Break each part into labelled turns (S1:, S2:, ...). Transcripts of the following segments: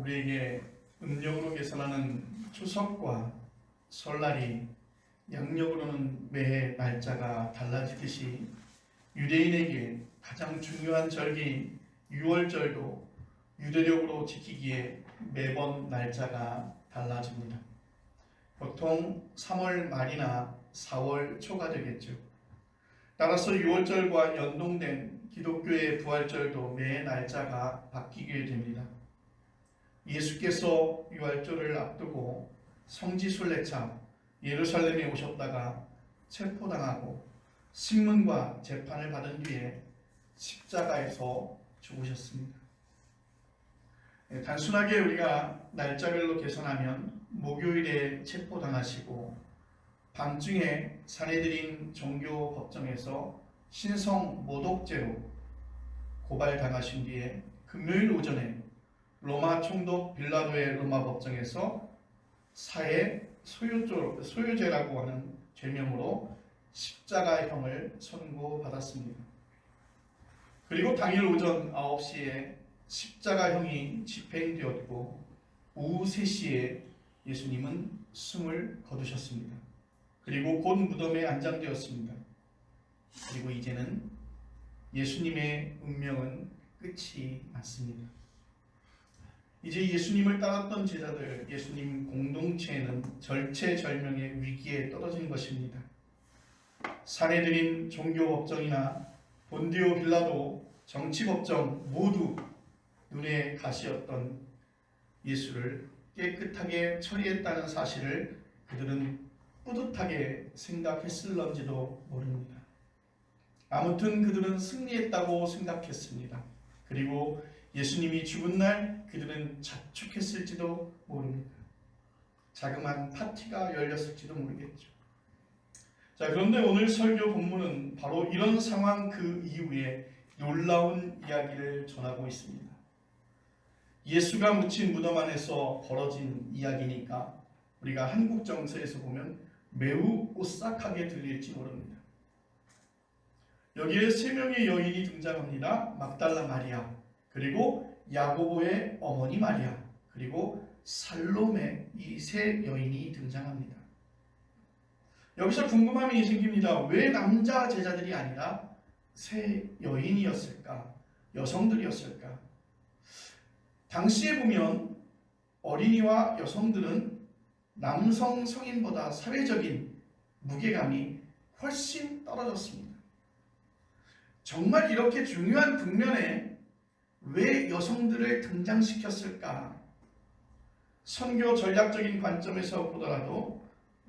S1: 우리에게 음력으로 계산하는 추석과 설날이 양력으로는 매해 날짜가 달라지듯이 유대인에게 가장 중요한 절기 유월절도 유대력으로 지키기에 매번 날짜가 달라집니다. 보통 3월 말이나 4월 초가 되겠죠. 따라서 유월절과 연동된 기독교의 부활절도 매 날짜가 바뀌게 됩니다. 예수께서 유월절을 앞두고 성지순례차 예루살렘에 오셨다가 체포당하고 신문과 재판을 받은 뒤에 십자가에서 죽으셨습니다. 단순하게 우리가 날짜별로 계산하면 목요일에 체포당하시고 밤중에 사내들인 종교법정에서 신성 모독죄로 고발당하신 뒤에 금요일 오전에 로마 총독 빌라도의 로마 법정에서 사해 소유죄라고 하는 죄명으로 십자가형을 선고받았습니다. 그리고 당일 오전 9시에 십자가형이 집행되었고 오후 3시에 예수님은 숨을 거두셨습니다. 그리고 곧 무덤에 안장되었습니다. 그리고 이제는 예수님의 운명은 끝이 났습니다. 이제 예수님을 따랐던 제자들, 예수님 공동체는 절체절명의 위기에 떨어진 것입니다. 사내들인 종교법정이나 본디오 빌라도 정치법정 모두 눈에 가시였던 예수를 깨끗하게 처리했다는 사실을 그들은 뿌듯하게 생각했을런지도 모릅니다. 아무튼 그들은 승리했다고 생각했습니다. 그리고 예수님이 죽은 날 그들은 자축했을지도 모릅니다. 자그마한 파티가 열렸을지도 모르겠죠. 자, 그런데 오늘 설교 본문은 바로 이런 상황 그 이후에 놀라운 이야기를 전하고 있습니다. 예수가 묻힌 무덤 안에서 벌어진 이야기니까 우리가 한국 정서에서 보면 매우 오싹하게 들릴지 모릅니다. 여기에 3명의 여인이 등장합니다. 막달라 마리아, 그리고 야고보의 어머니 마리아, 그리고 살로메, 이 3 여인이 등장합니다. 여기서 궁금함이 생깁니다. 왜 남자 제자들이 아니라 3 여인이었을까? 여성들이었을까? 당시에 보면 어린이와 여성들은 남성 성인보다 사회적인 무게감이 훨씬 떨어졌습니다. 정말 이렇게 중요한 국면에 왜 여성들을 등장시켰을까? 선교 전략적인 관점에서 보더라도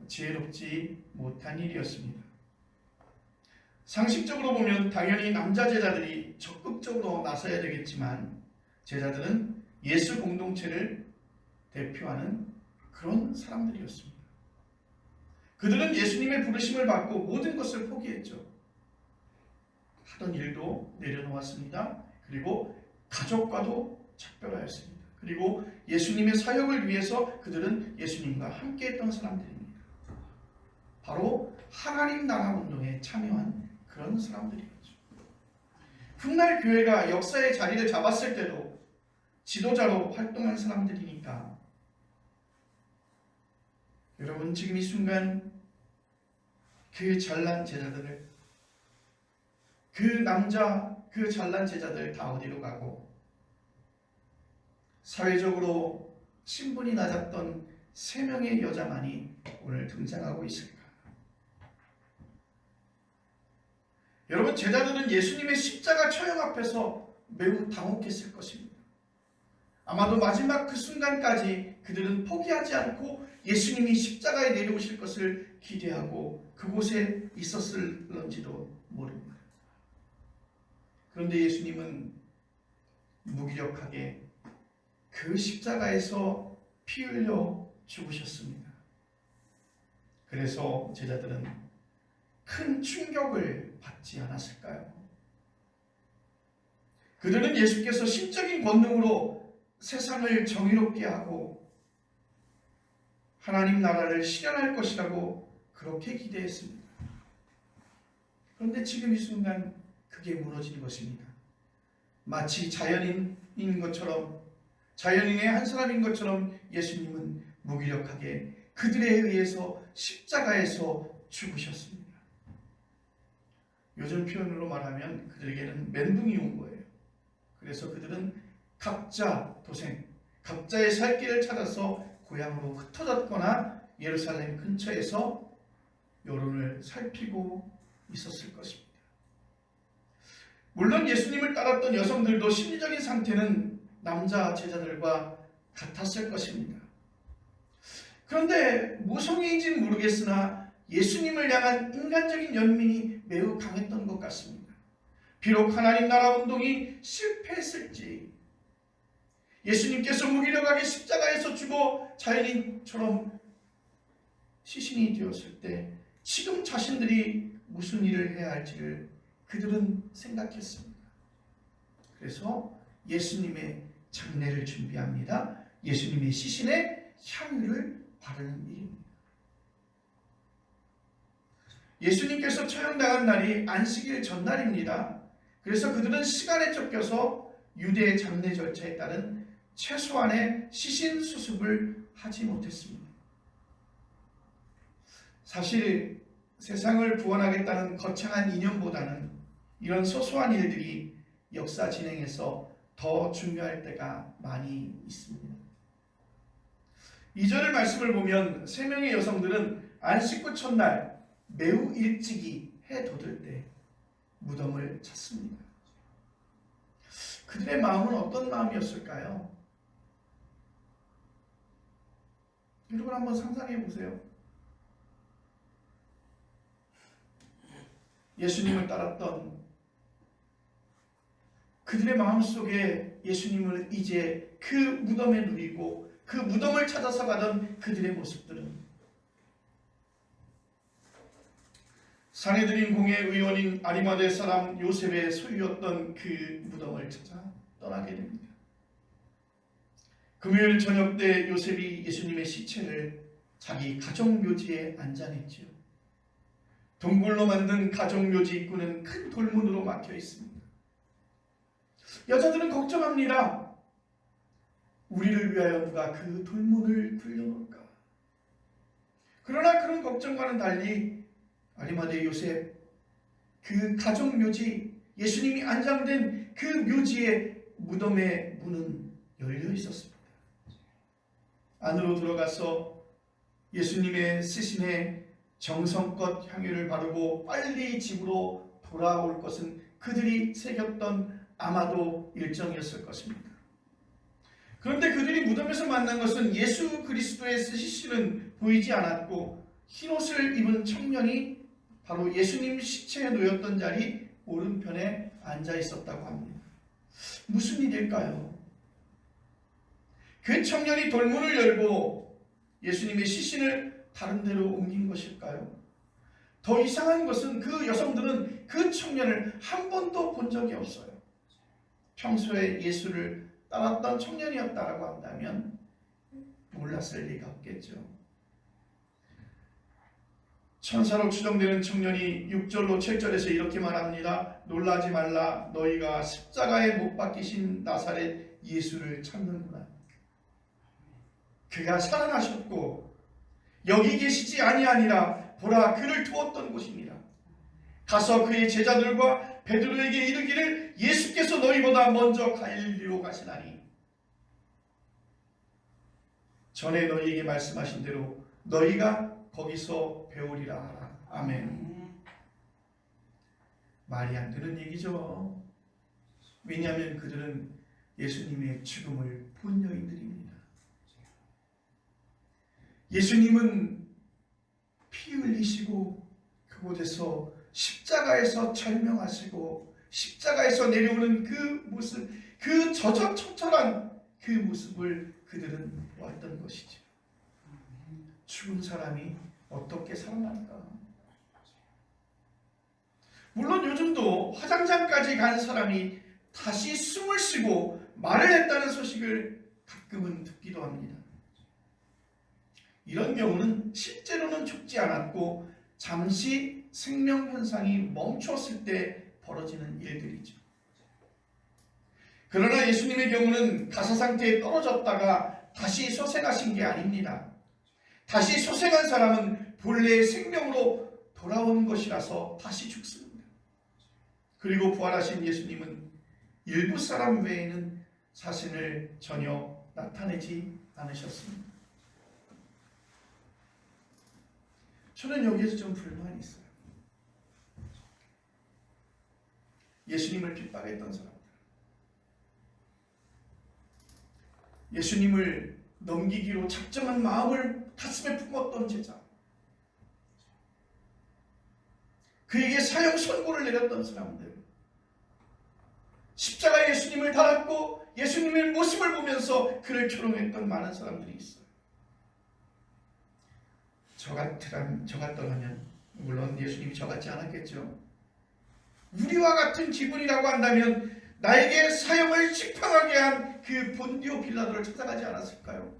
S1: 지혜롭지 못한 일이었습니다. 상식적으로 보면 당연히 남자 제자들이 적극적으로 나서야 되겠지만 제자들은 예수 공동체를 대표하는 그런 사람들이었습니다. 그들은 예수님의 부르심을 받고 모든 것을 포기했죠. 하던 일도 내려놓았습니다. 그리고 가족과도 작별하였습니다. 그리고 예수님의 사역을 위해서 그들은 예수님과 함께했던 사람들입니다. 바로 하나님 나라 운동에 참여한 그런 사람들이었죠. 훗날 교회가 역사의 자리를 잡았을 때도 지도자로 활동한 사람들이니까 여러분 지금 이 순간 그 잘난 제자들을, 그 남자, 그 잘난 제자들 다 어디로 가고 사회적으로 신분이 낮았던 3명의 여자만이 오늘 등장하고 있을까? 여러분 제자들은 예수님의 십자가 처형 앞에서 매우 당혹했을 것입니다. 아마도 마지막 그 순간까지 그들은 포기하지 않고 예수님이 십자가에 내려오실 것을 기대하고 그곳에 있었을런지도 모릅니다. 그런데 예수님은 무기력하게 그 십자가에서 피 흘려 죽으셨습니다. 그래서 제자들은 큰 충격을 받지 않았을까요? 그들은 예수께서 신적인 권능으로 세상을 정의롭게 하고 하나님 나라를 실현할 것이라고 그렇게 기대했습니다. 그런데 지금 이 순간 그게 무너진 것입니다. 마치 자연인인 것처럼 자연인의 한 사람인 것처럼 예수님은 무기력하게 그들에 의해서 십자가에서 죽으셨습니다. 요즘 표현으로 말하면 그들에게는 멘붕이 온 거예요. 그래서 그들은 각자 도생, 각자의 살 길을 찾아서 고향으로 흩어졌거나 예루살렘 근처에서 여론을 살피고 있었을 것입니다. 물론 예수님을 따랐던 여성들도 심리적인 상태는 남자 제자들과 같았을 것입니다. 그런데 모성애인지는 모르겠으나 예수님을 향한 인간적인 연민이 매우 강했던 것 같습니다. 비록 하나님 나라 운동이 실패했을지 예수님께서 무기력하게 십자가에서 죽어 자연인처럼 시신이 되었을 때 지금 자신들이 무슨 일을 해야 할지를 그들은 생각했습니다. 그래서 예수님의 장례를 준비합니다. 예수님의 시신에 향유를 바르는 일입니다. 예수님께서 처형당한 날이 안식일 전날입니다. 그래서 그들은 시간에 쫓겨서 유대 장례 절차에 따른 최소한의 시신 수습을 하지 못했습니다. 사실 세상을 구원하겠다는 거창한 이념보다는 이런 소소한 일들이 역사 진행에서 더 중요할 때가 많이 있습니다. 2절 말씀을 보면 3명의 여성들은 안식 후 첫날 매우 일찍이 해 돋을 때 무덤을 찾습니다. 그들의 마음은 어떤 마음이었을까요? 여러분 한번 상상해 보세요. 예수님을 따랐던 그들의 마음속에 예수님을 이제 그 무덤에 누리고 그 무덤을 찾아서 가던 그들의 모습들은 상헤드린 공의 의원인 아리마대 사람 요셉의 소유였던 그 무덤을 찾아 떠나게 됩니다. 금요일 저녁 때 요셉이 예수님의 시체를 자기 가족묘지에 안장했지요. 동굴로 만든 가족묘지 입구는 큰 돌문으로 막혀 있습니다. 여자들은 걱정합니다. 우리를 위하여 누가 그 돌문을 굴려놓을까? 그러나 그런 걱정과는 달리 아리마대 요셉, 그 가족묘지, 예수님이 안장된 그 묘지의 무덤의 문은 열려 있었습니다. 안으로 들어가서 예수님의 시신에 정성껏 향유를 바르고 빨리 집으로 돌아올 것은 그들이 새겼던 아마도 일정이었을 것입니다. 그런데 그들이 무덤에서 만난 것은 예수 그리스도의 시신은 보이지 않았고 흰옷을 입은 청년이 바로 예수님 시체에 놓였던 자리 오른편에 앉아 있었다고 합니다. 무슨 일일까요? 그 청년이 돌문을 열고 예수님의 시신을 다른 데로 옮긴 것일까요? 더 이상한 것은 그 여성들은 그 청년을 한 번도 본 적이 없어요. 평소에 예수를 따랐던 청년이었다라고 한다면 몰랐을 리가 없겠죠. 천사로 추정되는 청년이 6절로 7절에서 이렇게 말합니다. 놀라지 말라. 너희가 십자가에 못 박히신 나사렛 예수를 찾는구나. 그가 살아나셨고 여기 계시지 아니하니라. 보라, 그를 두었던 곳입니다. 가서 그의 제자들과 베드로에게 이르기를 예수께서 너희보다 먼저 갈릴리로 가시나니 전에 너희에게 말씀하신 대로 너희가 거기서 배우리라 하라. 아멘. 말이 안 되는 얘기죠. 왜냐하면 그들은 예수님의 죽음을 본 여인들입니다. 예수님은 피 흘리시고 그곳에서 십자가에서 절명하시고 십자가에서 내려오는 그 모습, 그 저적청철한 그 모습을 그들은 보았던 것이죠. 죽은 사람이 어떻게 살아날까? 물론 요즘도 화장장까지 간 사람이 다시 숨을 쉬고 말을 했다는 소식을 가끔은 듣기도 합니다. 이런 경우는 실제로는 죽지 않았고 잠시 생명 현상이 멈췄을 때 벌어지는 일들이죠. 그러나 예수님의 경우는 가사 상태에 떨어졌다가 다시 소생하신 게 아닙니다. 다시 소생한 사람은 본래의 생명으로 돌아온 것이라서 다시 죽습니다. 그리고 부활하신 예수님은 일부 사람 외에는 자신을 전혀 나타내지 않으셨습니다. 저는 여기에서 좀 불만이 있어요. 예수님을 핍박했던 사람들, 예수님을 넘기기로 작정한 마음을 가슴에 품었던 제자, 그에게 사형 선고를 내렸던 사람들, 십자가에 예수님을 달았고 예수님의 모습을 보면서 그를 조롱했던 많은 사람들이 있어요. 저 같더라면, 물론 예수님이 저 같지 않았겠죠. 우리와 같은 기분이라고 한다면 나에게 사형을 식빵하게 한 그 본디오 빌라도를 찾아가지 않았을까요?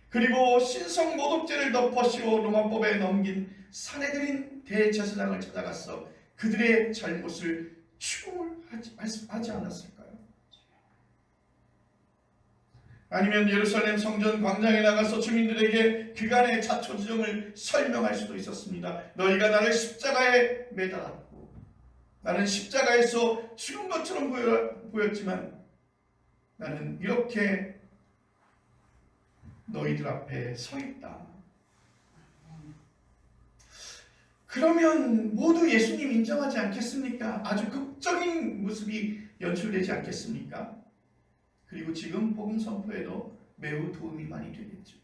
S1: 그리고 신성 모독죄를 덮어 씌워 로마법에 넘긴 사내들인 대제사장을 찾아가서 그들의 잘못을 추궁하지 않았을까요? 아니면 예루살렘 성전 광장에 나가서 주민들에게 그간의 자초지종을 설명할 수도 있었습니다. 너희가 나를 십자가에 매달았고 나는 십자가에서 죽은 것처럼 보였지만 나는 이렇게 너희들 앞에 서 있다. 그러면 모두 예수님 인정하지 않겠습니까? 아주 극적인 모습이 연출되지 않겠습니까? 그리고 지금 복음 선포에도 매우 도움이 많이 되겠죠.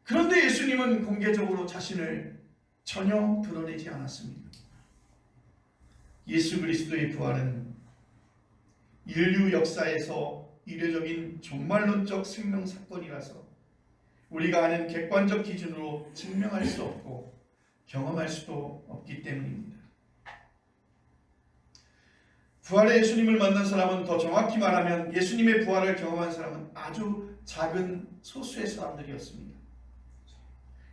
S1: 그런데 예수님은 공개적으로 자신을 전혀 드러내지 않았습니다. 예수 그리스도의 부활은 인류 역사에서 이례적인 종말론적 생명 사건이라서 우리가 아는 객관적 기준으로 증명할 수 없고 경험할 수도 없기 때문입니다. 부활의 예수님을 만난 사람은, 더 정확히 말하면 예수님의 부활을 경험한 사람은 아주 작은 소수의 사람들이었습니다.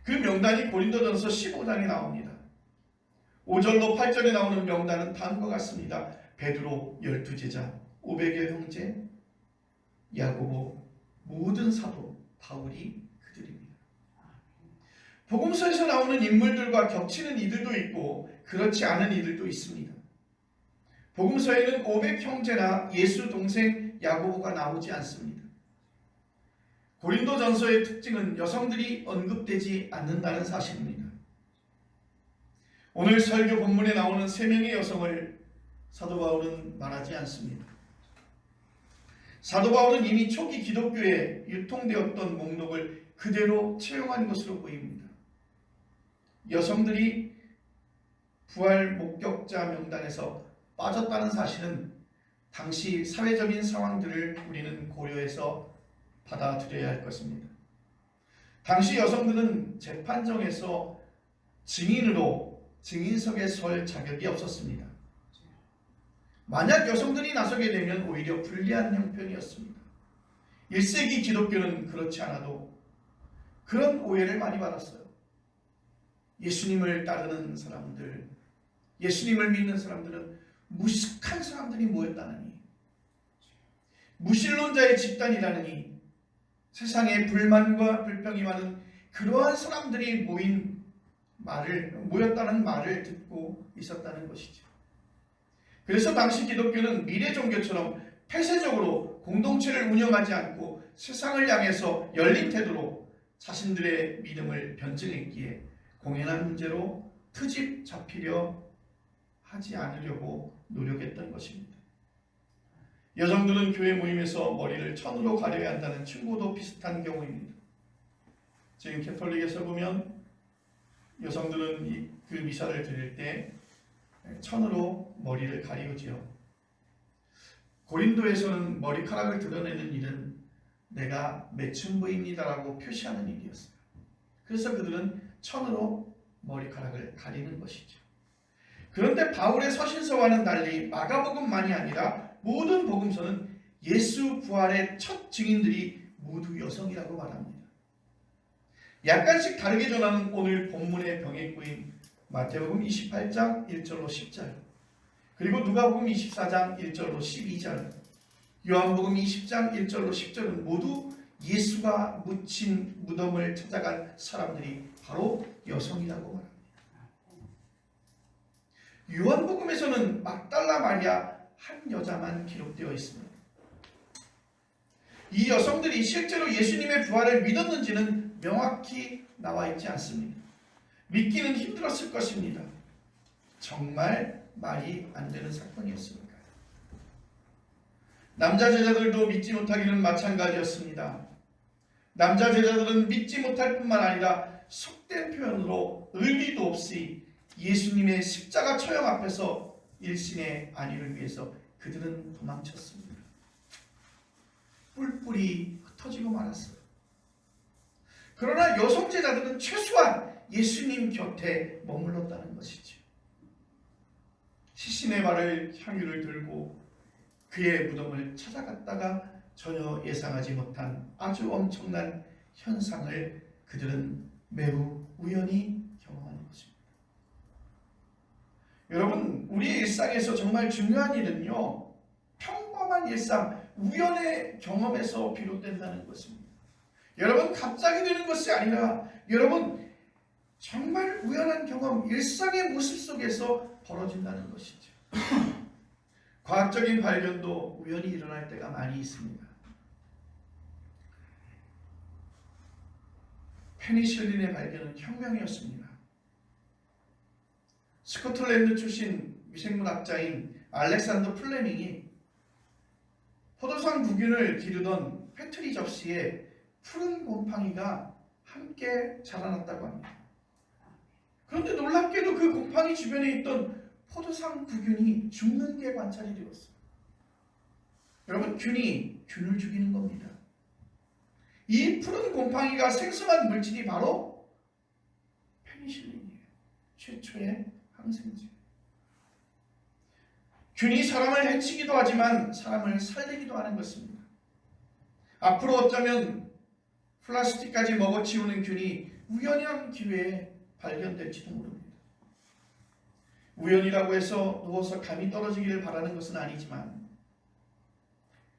S1: 그 명단이 고린도전서 15장에 나옵니다. 5절로 8절에 나오는 명단은 다음과 같습니다. 베드로 12제자, 500여 형제, 야고보, 모든 사도, 바울이 그들입니다. 복음서에서 나오는 인물들과 겹치는 이들도 있고 그렇지 않은 이들도 있습니다. 복음서에는 500형제나 예수 동생 야고보가 나오지 않습니다. 고린도전서의 특징은 여성들이 언급되지 않는다는 사실입니다. 오늘 설교 본문에 나오는 3명의 여성을 사도 바울은 말하지 않습니다. 사도 바울은 이미 초기 기독교에 유통되었던 목록을 그대로 채용한 것으로 보입니다. 여성들이 부활 목격자 명단에서 빠졌다는 사실은 당시 사회적인 상황들을 우리는 고려해서 받아들여야 할 것입니다. 당시 여성들은 재판정에서 증인으로 증인석에 설 자격이 없었습니다. 만약 여성들이 나서게 되면 오히려 불리한 형편이었습니다. 1세기 기독교는 그렇지 않아도 그런 오해를 많이 받았어요. 예수님을 따르는 사람들, 예수님을 믿는 사람들은 무식한 사람들이 모였다느니, 무신론자의 집단이라느니, 세상에 불만과 불평이 많은 그러한 사람들이 모였다는 말을 듣고 있었다는 것이죠. 그래서 당시 기독교는 미래 종교처럼 폐쇄적으로 공동체를 운영하지 않고 세상을 향해서 열린 태도로 자신들의 믿음을 변증했기에 공연한 문제로 트집 잡히려 하지 않으려고 노력했던 것입니다. 여성들은 교회 모임에서 머리를 천으로 가려야 한다는 충고도 비슷한 경우입니다. 지금 캐톨릭에서 보면 여성들은 그 미사를 드릴 때 천으로 머리를 가리우지요. 고린도에서는 머리카락을 드러내는 일은 내가 매춘부입니다라고 표시하는 일이었어요. 그래서 그들은 천으로 머리카락을 가리는 것이죠. 그런데 바울의 서신서와는 달리 마가복음만이 아니라 모든 복음서는 예수 부활의 첫 증인들이 모두 여성이라고 말합니다. 약간씩 다르게 전하는 오늘 본문의 병에 꼬인 마태복음 28장 1절로 10절, 그리고 누가복음 24장 1절로 12절, 요한복음 20장 1절로 10절은 모두 예수가 묻힌 무덤을 찾아간 사람들이 바로 여성이라고 말합니다. 요한복음에서는 막달라 마리아 한 여자만 기록되어 있습니다. 이 여성들이 실제로 예수님의 부활을 믿었는지는 명확히 나와 있지 않습니다. 믿기는 힘들었을 것입니다. 정말 말이 안 되는 사건이었습니다. 남자 제자들도 믿지 못하기는 마찬가지였습니다. 남자 제자들은 믿지 못할 뿐만 아니라 속된 표현으로 의리도 없이 예수님의 십자가 처형 앞에서 일신의 안위를 위해서 그들은 도망쳤습니다. 뿔뿔이 흩어지고 말았어요. 그러나 여성 제자들은 최소한 예수님 곁에 머물렀다는 것이죠. 시신의 발을 향유를 들고 그의 무덤을 찾아갔다가 전혀 예상하지 못한 아주 엄청난 현상을 그들은 매우 우연히 경험하는 것입니다. 여러분, 우리의 일상에서 정말 중요한 일은요, 평범한 일상, 우연의 경험에서 비롯된다는 것입니다. 여러분, 갑자기 되는 것이 아니라 여러분 정말 우연한 경험, 일상의 모습 속에서 벌어진다는 것이죠. 과학적인 발견도 우연히 일어날 때가 많이 있습니다. 페니실린의 발견은 혁명이었습니다. 스코틀랜드 출신 위생물학자인 알렉산더 플레밍이 포도상 구균을 기르던 패트리 접시에 푸른 곰팡이가 함께 자라났다고 합니다. 그런데 놀랍게도 그 곰팡이 주변에 있던 포도상 구균이 죽는 게 관찰이 되었어요. 여러분, 균이 균을 죽이는 겁니다. 이 푸른 곰팡이가 생성한 물질이 바로 페니실린이에요. 최초의 항생제. 균이 사람을 해치기도 하지만 사람을 살리기도 하는 것입니다. 앞으로 어쩌면 플라스틱까지 먹어치우는 균이 우연한 기회에 발견될지도 모릅니다. 우연이라고 해서 누워서 감이 떨어지기를 바라는 것은 아니지만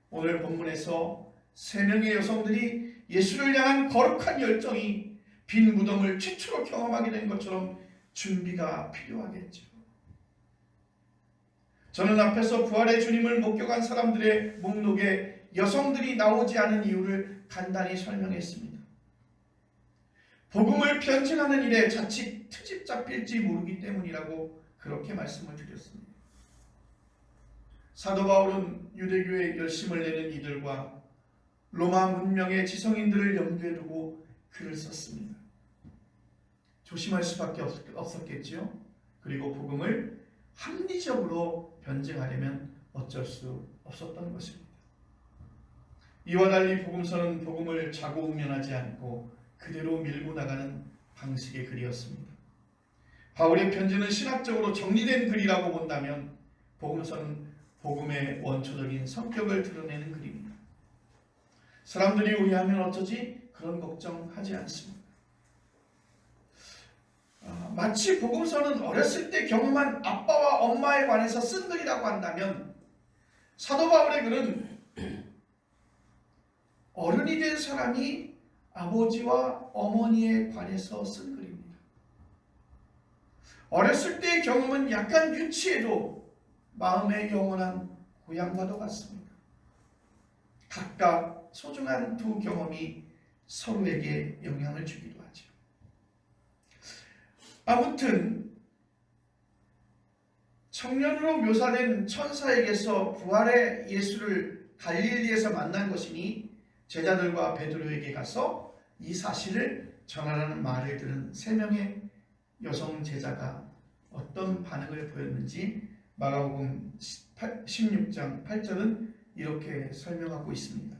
S1: 오늘 본문에서 3명의 여성들이 예수를 향한 거룩한 열정이 빈 무덤을 최초로 경험하게 된 것처럼 준비가 필요하겠죠. 저는 앞에서 부활의 주님을 목격한 사람들의 목록에 여성들이 나오지 않은 이유를 간단히 설명했습니다. 복음을 변증하는 일에 자칫 트집 잡힐지 모르기 때문이라고 그렇게 말씀을 드렸습니다. 사도 바울은 유대교에 열심을 내는 이들과 로마 문명의 지성인들을 염두에 두고 글을 썼습니다. 조심할 수밖에 없었겠지요. 그리고 복음을 합리적으로 변증하려면 어쩔 수 없었던 것입니다. 이와 달리 복음서는 복음을 자고우면하지 않고 그대로 밀고 나가는 방식의 글이었습니다. 바울의 편지는 신학적으로 정리된 글이라고 본다면 복음서는 복음의 원초적인 성격을 드러내는 글입니다. 사람들이 오해하면 어쩌지? 그런 걱정하지 않습니다. 마치 복음서는 어렸을 때 경험한 아빠와 엄마에 관해서 쓴 글이라고 한다면 사도 바울의 글은 어른이 된 사람이 아버지와 어머니에 관해서 쓴 글입니다. 어렸을 때의 경험은 약간 유치해도 마음의 영원한 고향과도 같습니다. 각각 소중한 두 경험이 서로에게 영향을 주기도 하죠. 아무튼 청년으로 묘사된 천사에게서 부활의 예수를 갈릴리에서 만난 것이니 제자들과 베드로에게 가서 이 사실을 전하라는 말을 들은 3명의 여성 제자가 어떤 반응을 보였는지 마가복음 16장 8절은 이렇게 설명하고 있습니다.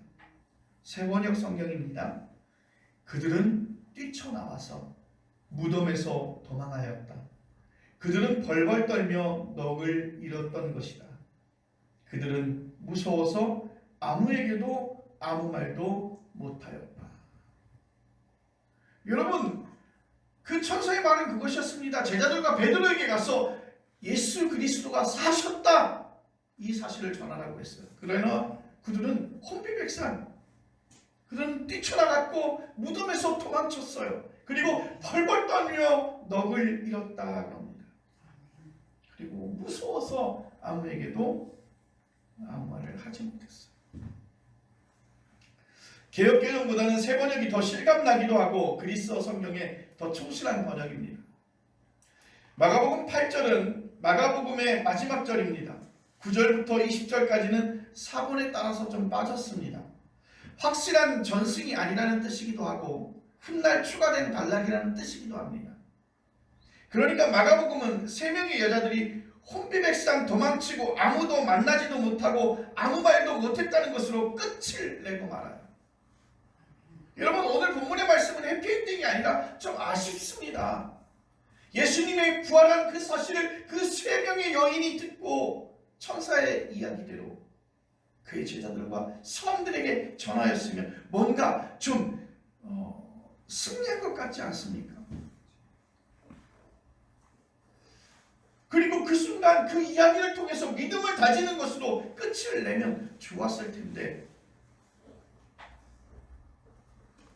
S1: 세번역 성경입니다. 그들은 뛰쳐나와서 무덤에서 도망하였다. 그들은 벌벌 떨며 넋을 잃었던 것이다. 그들은 무서워서 아무에게도 아무 말도 못하였다. 여러분, 그 천사의 말은 그것이었습니다. 제자들과 베드로에게 가서 예수 그리스도가 사셨다, 이 사실을 전하라고 했어요. 그러나 그들은 혼비백산, 그들은 뛰쳐나갔고 무덤에서 도망쳤어요. 그리고 벌벌 떨며 넋을 잃었다고 합니다. 그리고 무서워서 아무에게도 아무 말을 하지 못했어요. 개역개정보다는 새 번역이 더 실감나기도 하고 그리스어 성경에 더 충실한 번역입니다. 마가복음 8절은 마가복음의 마지막 절입니다. 9절부터 20절까지는 사본에 따라서 좀 빠졌습니다. 확실한 전승이 아니라는 뜻이기도 하고 훗날 추가된 단락이라는 뜻이기도 합니다. 그러니까 마가복음은 3명의 여자들이 혼비백산 도망치고 아무도 만나지도 못하고 아무 말도 못했다는 것으로 끝을 내고 말아요. 여러분, 오늘 본문의 말씀은 해피엔딩이 아니라 좀 아쉽습니다. 예수님의 부활한 그 사실을 그 3명의 여인이 듣고 천사의 이야기대로 그의 제자들과 사람들에게 전하였으면 뭔가 좀 승리한 것 같지 않습니까? 그리고 그 순간 그 이야기를 통해서 믿음을 다지는 것으로 끝을 내면 좋았을 텐데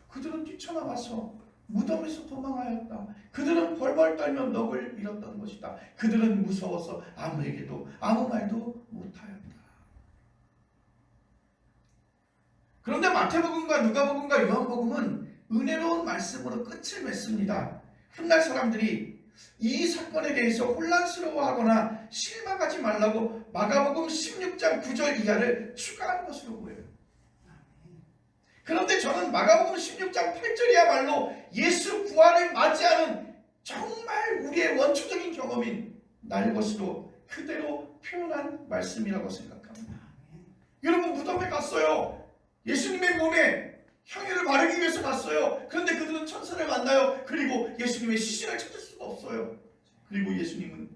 S1: 그들은 뛰쳐나가서 무덤에서 도망하였다. 그들은 벌벌 떨며 넋을 잃었던 것이다. 그들은 무서워서 아무에게도 아무 말도 못하였다. 그런데 마태복음과 누가복음과 요한복음은 은혜로운 말씀으로 끝을 맺습니다. 훗날 사람들이 이 사건에 대해서 혼란스러워하거나 실망하지 말라고 마가복음 16장 9절 이하를 추가한 것으로 보여요. 그런데 저는 마가복음 16장 8절이야말로 예수 부활을 맞이하는 정말 우리의 원초적인 경험인 날 것으로 그대로 표현한 말씀이라고 생각합니다. 여러분, 무덤에 갔어요. 예수님의 몸에 향유를 바르기 위해서 갔어요. 그런데 그들은 천사를 만나요. 그리고 예수님의 시신을 찾을 수가 없어요. 그리고 예수님은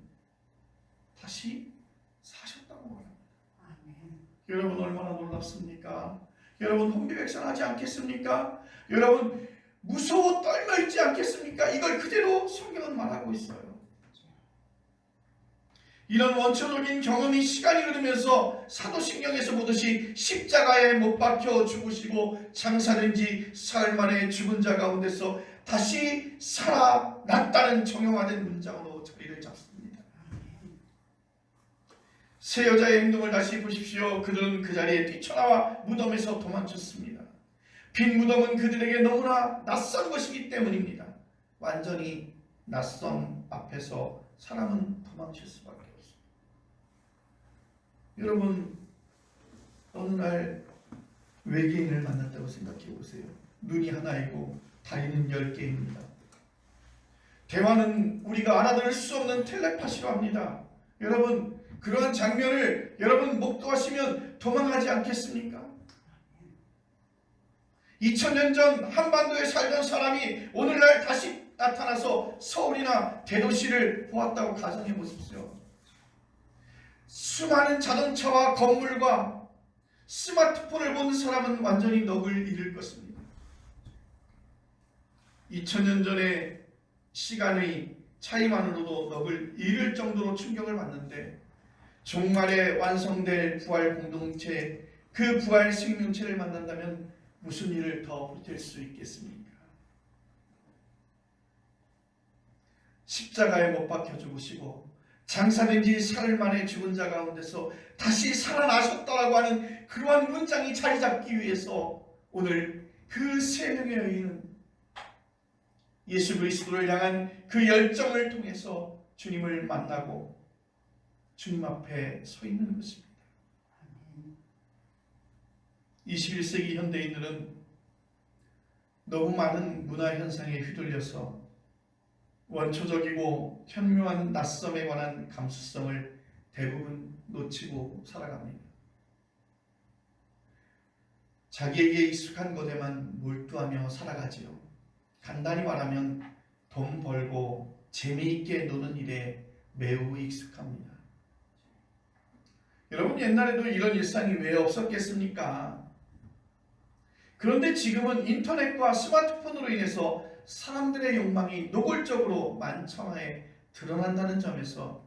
S1: 다시 사셨다고 말합니다. 여러분, 얼마나 놀랍습니까? 여러분, 혼비백산하지 않겠습니까? 여러분, 무서워 떨며 있지 않겠습니까? 이걸 그대로 성경은 말하고 있어요. 이런 원초적인 경험이 시간이 흐르면서 사도신경에서 보듯이 십자가에 못 박혀 죽으시고 장사된 지 사흘 만에 죽은 자 가운데서 다시 살아났다는 정형화된 문장으로 자리를 잡습니다. 세 여자의 행동을 다시 보십시오. 그들은 그 자리에 뛰쳐나와 무덤에서 도망쳤습니다. 빈 무덤은 그들에게 너무나 낯선 것이기 때문입니다. 완전히 낯선 앞에서 사람은 도망칠 수밖에 없습니다. 여러분, 어느 날 외계인을 만났다고 생각해 보세요. 눈이 하나이고 다리는 10개입니다. 대화는 우리가 알아들을 수 없는 텔레파시로 합니다. 여러분, 그러한 장면을 여러분 목도하시면 도망하지 않겠습니까? 2000년 전 한반도에 살던 사람이 오늘날 다시 나타나서 서울이나 대도시를 보았다고 가정해 보십시오. 수많은 자동차와 건물과 스마트폰을 본 사람은 완전히 넋을 잃을 것입니다. 2000년 전의 시간의 차이만으로도 넋을 잃을 정도로 충격을 받는데 종말에 완성될 부활 공동체, 그 부활 생명체를 만난다면 무슨 일을 더 보탤 수 있겠습니까? 십자가에 못 박혀 죽으시고 장사된 지 사흘 만에 죽은 자 가운데서 다시 살아나셨다라고 하는 그러한 문장이 자리 잡기 위해서 오늘 그 3명의 여인은 예수 그리스도를 향한 그 열정을 통해서 주님을 만나고 주님 앞에 서 있는 것입니다. 21세기 현대인들은 너무 많은 문화 현상에 휘둘려서 원초적이고 현묘한 낯섦에 관한 감수성을 대부분 놓치고 살아갑니다. 자기에게 익숙한 것에만 몰두하며 살아가지요. 간단히 말하면 돈 벌고 재미있게 노는 일에 매우 익숙합니다. 여러분, 옛날에도 이런 일상이 왜 없었겠습니까? 그런데 지금은 인터넷과 스마트폰으로 인해서 사람들의 욕망이 노골적으로 만천하에 드러난다는 점에서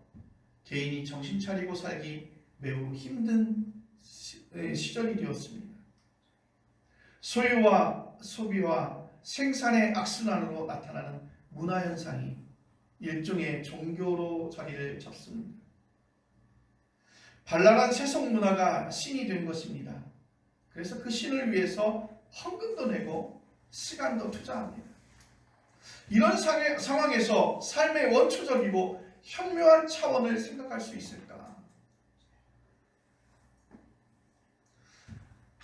S1: 개인이 정신 차리고 살기 매우 힘든 시절이 되었습니다. 소유와 소비와 생산의 악순환으로 나타나는 문화현상이 일종의 종교로 자리를 잡습니다. 발랄한 세속 문화가 신이 된 것입니다. 그래서 그 신을 위해서 헌금도 내고 시간도 투자합니다. 이런 상황에서 삶의 원초적이고 현묘한 차원을 생각할 수 있을까?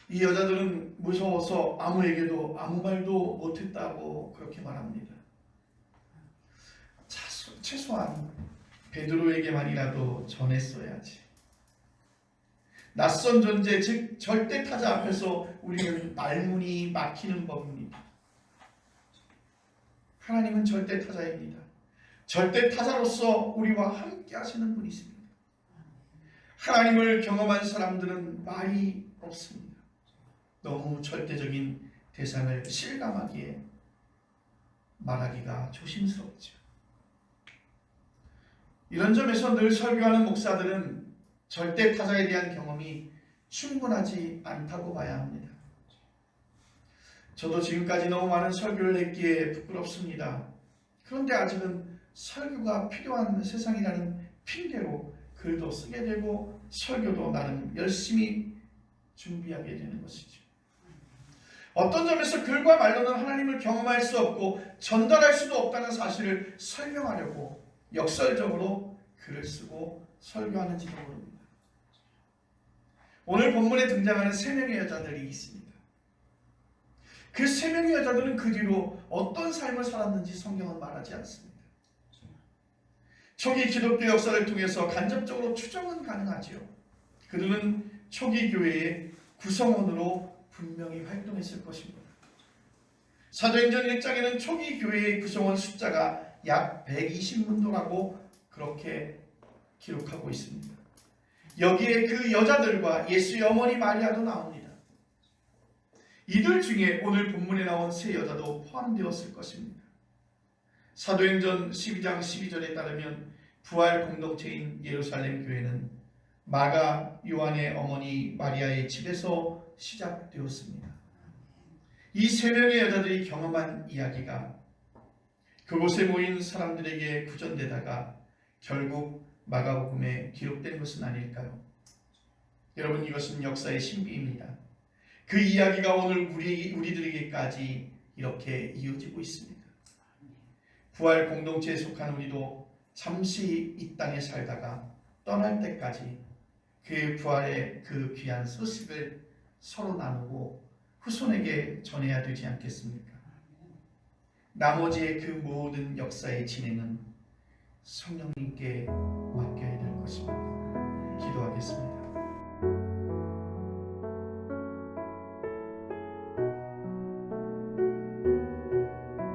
S1: 이 여자들은 무서워서 아무에게도 아무 말도 못했다고 그렇게 말합니다. 최소한 베드로에게만이라도 전했어야지. 낯선 존재, 즉 절대 타자 앞에서 우리는 말문이 막히는 법입니다. 하나님은 절대 타자입니다. 절대 타자로서 우리와 함께 하시는 분이십니다. 하나님을 경험한 사람들은 말이 없습니다. 너무 절대적인 대상을 실감하기에 말하기가 조심스럽죠. 이런 점에서 늘 설교하는 목사들은 절대 타자에 대한 경험이 충분하지 않다고 봐야 합니다. 저도 지금까지 너무 많은 설교를 했기에 부끄럽습니다. 그런데 아직은 설교가 필요한 세상이라는 핑계로 글도 쓰게 되고 설교도 나름 열심히 준비하게 되는 것이죠. 어떤 점에서 글과 말로는 하나님을 경험할 수 없고 전달할 수도 없다는 사실을 설명하려고 역설적으로 글을 쓰고 설교하는지도 모릅니다. 오늘 본문에 등장하는 3명의 여자들이 있습니다. 그 3명의 여자들은 그 뒤로 어떤 삶을 살았는지 성경은 말하지 않습니다. 초기 기독교 역사를 통해서 간접적으로 추정은 가능하지요. 그들은 초기 교회의 구성원으로 분명히 활동했을 것입니다. 사도행전 1장에는 초기 교회의 구성원 숫자가 약 120문도라고 그렇게 기록하고 있습니다. 여기에 그 여자들과 예수의 어머니 마리아도 나옵니다. 이들 중에 오늘 본문에 나온 3 여자도 포함되었을 것입니다. 사도행전 12장 12절에 따르면 부활 공동체인 예루살렘 교회는 마가 요한의 어머니 마리아의 집에서 시작되었습니다. 이 3명의 여자들이 경험한 이야기가 그곳에 모인 사람들에게 구전되다가 결국 마가복음에 기록된 것은 아닐까요? 여러분, 이것은 역사의 신비입니다. 그 이야기가 오늘 우리들에게까지 이렇게 이어지고 있습니다. 부활 공동체에 속한 우리도 잠시 이 땅에 살다가 떠날 때까지 그의 부활의 그 귀한 소식을 서로 나누고 후손에게 전해야 되지 않겠습니까? 나머지의 그 모든 역사의 진행은 성령님께 맡겨야 될 것입니다. 기도하겠습니다.